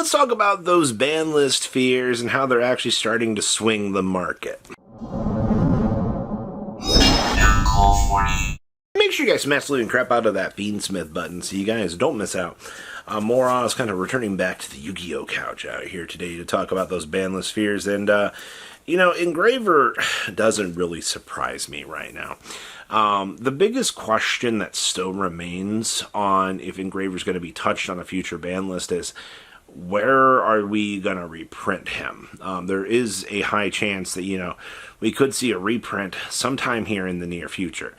let's talk about those Banlist fears and how they're actually starting to swing the market. Make sure you guys smash the living crap out of that Fiendsmith button so you guys don't miss out. Moron is kind of returning back to the Yu-Gi-Oh! Couch out here today to talk about those Banlist fears. And, Engraver doesn't really surprise me right now. The biggest question that still remains on if Engraver's going to be touched on a future ban list is, where are we going to reprint him? There is a high chance that, we could see a reprint sometime here in the near future.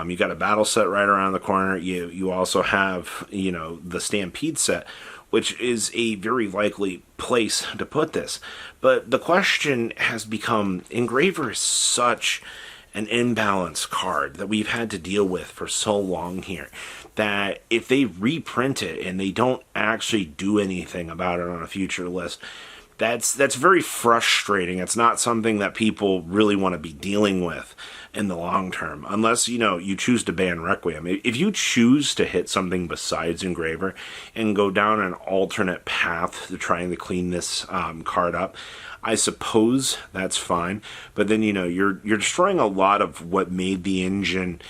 You got a battle set right around the corner. You also have, the Stampede set, which is a very likely place to put this. But the question has become, Engraver is such an imbalanced card that we've had to deal with for so long here, that if they reprint it and they don't actually do anything about it on a future list, that's very frustrating. It's not something that people really want to be dealing with in the long term, unless, you choose to ban Requiem. If you choose to hit something besides Engraver and go down an alternate path to trying to clean this card up, I suppose that's fine. But then, you're destroying a lot of what made the engine,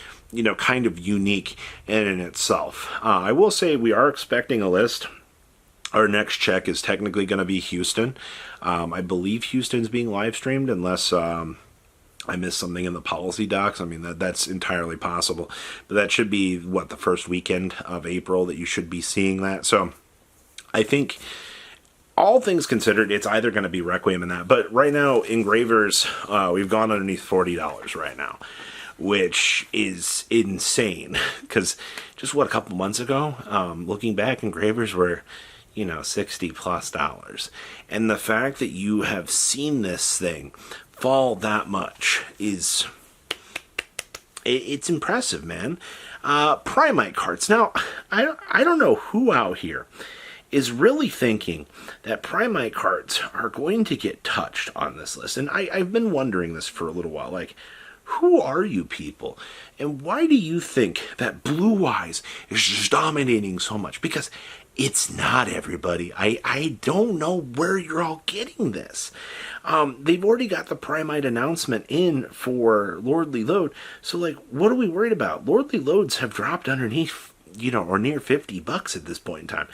kind of unique in itself. I will say we are expecting a list. Our next check is technically going to be Houston. I believe Houston's being live streamed, unless I missed something in the policy docs. I mean, that's entirely possible. But that should be, the first weekend of April that you should be seeing that. So I think, all things considered, it's either going to be Requiem in that. But right now, Engravers, we've gone underneath $40 right now, which is insane. Because just, a couple months ago, looking back, Engravers were, $60+. And the fact that you have seen this thing fall that much is, it's impressive, man. Primite cards. Now, I don't know who out here is really thinking that Primite cards are going to get touched on this list. And I've been wondering this for a little while. Like, who are you people? And why do you think that Blue Eyes is just dominating so much? Because it's not, everybody. I don't know where you're all getting this. They've already got the Primite announcement in for Lordly Load. So, what are we worried about? Lordly Loads have dropped underneath, or near $50 at this point in time.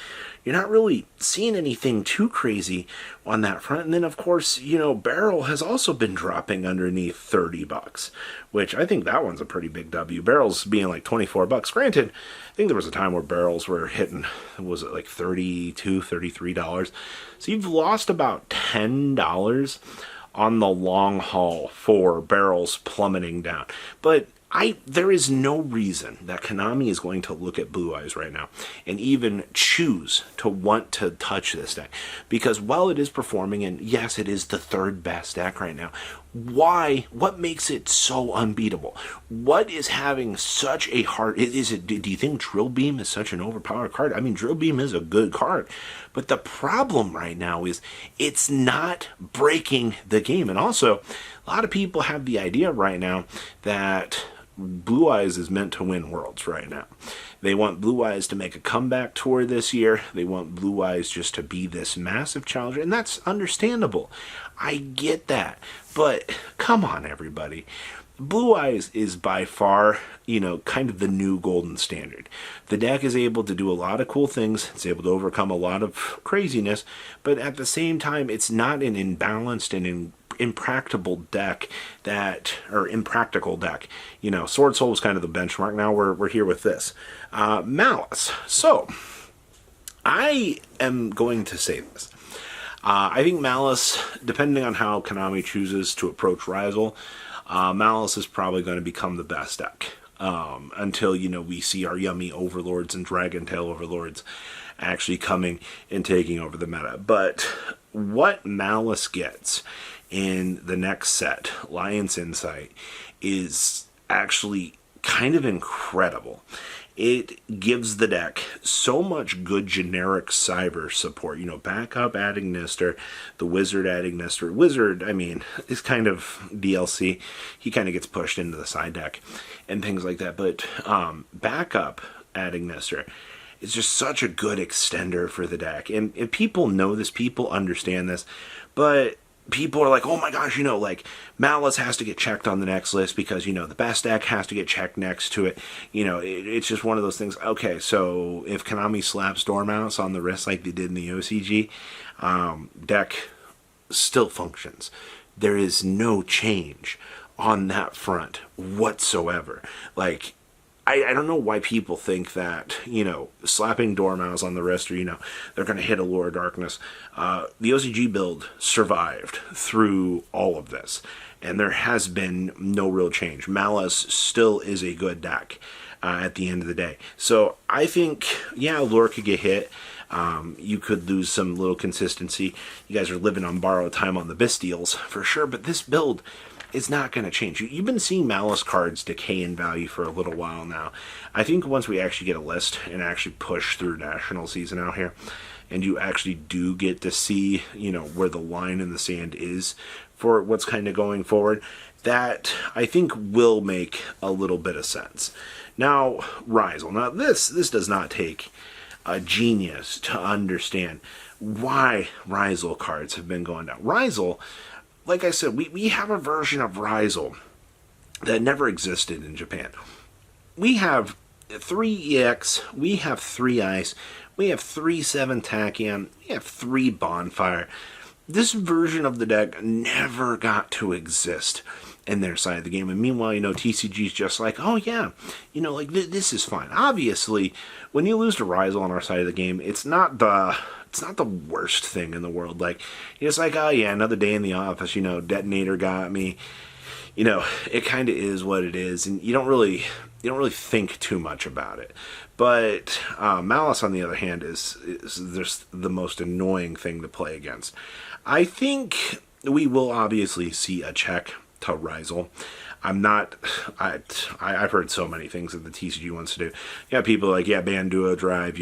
You're not really seeing anything too crazy on that front. And then, of course, Barrel has also been dropping underneath $30, which I think that one's a pretty big W. Barrels being like $24. Granted, I think there was a time where barrels were hitting, was it like $32, $33? So you've lost about $10 on the long haul for barrels plummeting down. But there is no reason that Konami is going to look at Blue Eyes right now and even choose to want to touch this deck. Because while it is performing, and yes, it is the third best deck right now, what makes it so unbeatable? What is having such a hard, do you think Drill Beam is such an overpowered card? I mean, Drill Beam is a good card, but the problem right now is it's not breaking the game. And also, a lot of people have the idea right now that Blue Eyes is meant to win Worlds right now. They want Blue Eyes to make a comeback tour this year. They want Blue Eyes just to be this massive challenger, and that's understandable. I get that. But come on, everybody. Blue Eyes is by far, kind of the new golden standard. The deck is able to do a lot of cool things. It's able to overcome a lot of craziness, but at the same time, it's not an imbalanced and impractical deck. Sword Soul was kind of the benchmark. Now we're here with this. Maliss. So, I am going to say this. I think Maliss, depending on how Konami chooses to approach Ryzeal, Maliss is probably going to become the best deck. Until, we see our yummy Overlords and Dragon Tail Overlords actually coming and taking over the meta. But what Maliss gets in the next set, Lion's Insight, is actually kind of incredible. It gives the deck so much good generic cyber support. Backup adding Nister, the Wizard adding Nister. Wizard, is kind of DLC. He kind of gets pushed into the side deck and things like that. But backup adding Nister is just such a good extender for the deck. And people know this, people understand this, but people are like, oh my gosh, like Maliss has to get checked on the next list because, the best deck has to get checked next to it. It's just one of those things. Okay, so if Konami slaps Dormouse on the wrist like they did in the OCG, deck still functions. There is no change on that front whatsoever. Like, I don't know why people think that, slapping Dormouse on the wrist or, they're going to hit Allure of Darkness. The OCG build survived through all of this, and there has been no real change. Maliss still is a good deck at the end of the day. So I think, Allure could get hit. You could lose some little consistency. You guys are living on borrowed time on the Bastiles, for sure, but this build is not going to change. You've been seeing Maliss cards decay in value for a little while now. I think once we actually get a list and actually push through national season out here, and you actually do get to see, where the line in the sand is for what's kind of going forward, that I think will make a little bit of sense. Now, Ryzeal. Now, this does not take a genius to understand why Ryzeal cards have been going down. Ryzeal, like I said, we have a version of Ryzeal that never existed in Japan. We have 3 EX, we have 3 Ice, we have 3/7 Tachyon, we have 3 Bonfire. This version of the deck never got to exist in their side of the game. And meanwhile, TCG's just like, oh yeah, this is fine. Obviously, when you lose to Ryzeal on our side of the game, it's not the worst thing in the world. Like, it's like, oh yeah, another day in the office, detonator got me. It kind of is what it is, and you don't really think too much about it. But Maliss, on the other hand, is just the most annoying thing to play against. I think we will obviously see a check to Ryzeal. I've heard so many things that the TCG wants to do. Yeah, people like, ban Duo Drive,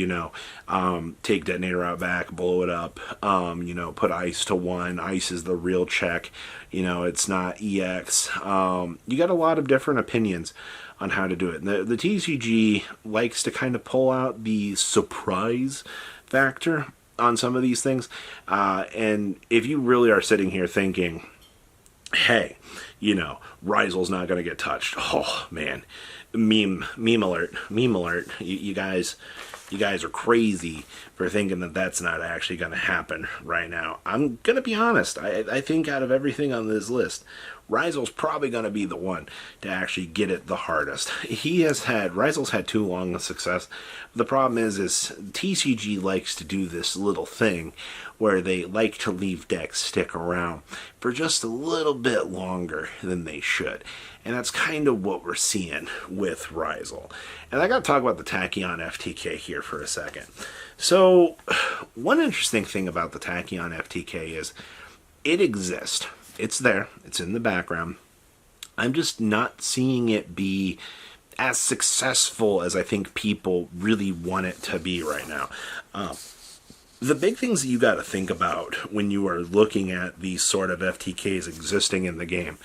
take Detonator out back, blow it up, put Ice to 1. Ice is the real check. It's not EX. You got a lot of different opinions on how to do it. The TCG likes to kind of pull out the surprise factor on some of these things. And if you really are sitting here thinking, hey, Ryzeal's not going to get touched. Oh, man. Meme alert. You guys are crazy for thinking that that's not actually going to happen right now. I'm going to be honest. I think out of everything on this list, Ryzeal's probably going to be the one to actually get it the hardest. Ryzeal's had too long of success. The problem is TCG likes to do this little thing where they like to leave decks stick around for just a little bit longer than they should. And that's kind of what we're seeing with Ryzeal. And I got to talk about the Tachyon FTK here for a second. So, one interesting thing about the Tachyon FTK is it exists. It's there. It's in the background. I'm just not seeing it be as successful as I think people really want it to be right now. The big things that you got to think about when you are looking at these sort of FTKs existing in the game,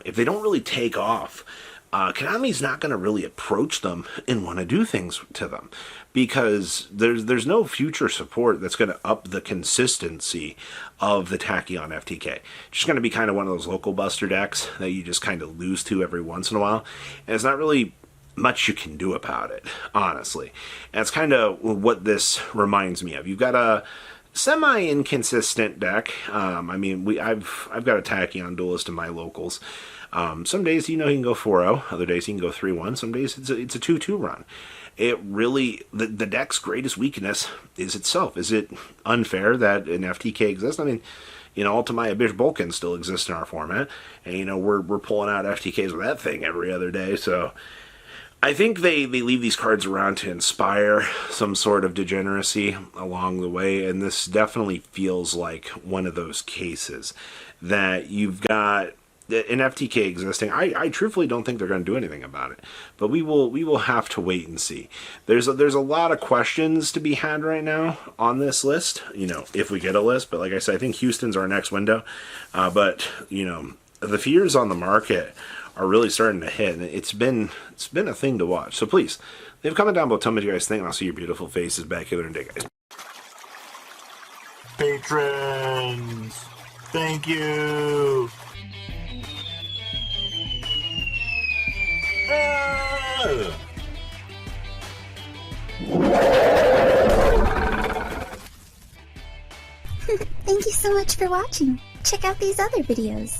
if they don't really take off, Konami's not going to really approach them and want to do things to them because there's no future support that's going to up the consistency of the Tachyon FTK. It's just going to be kind of one of those local buster decks that you just kind of lose to every once in a while, and it's not really much you can do about it, honestly. And it's kind of what this reminds me of. You've got a semi-inconsistent deck. I've got a Tachyon Duelist in my locals. Some days, he can go 4-0. Other days, he can go 3-1. Some days, it's a 2-2 run. It really, the deck's greatest weakness is itself. Is it unfair that an FTK exists? Ultimate Bish Bulkin still exists in our format. And, we're pulling out FTKs with that thing every other day. So, I think they leave these cards around to inspire some sort of degeneracy along the way. And this definitely feels like one of those cases that you've got an FTK existing. I truthfully don't think they're going to do anything about it, but we will have to wait and see. There's a lot of questions to be had right now on this list, if we get a list, but like I said, I think Houston's our next window, but the fears on the market are really starting to hit, and it's been a thing to watch. So please Leave a comment down below. Tell me what you guys think, and I'll see your beautiful faces back here in a day, guys. Patrons, thank you. Thank you so much for watching. Check out these other videos.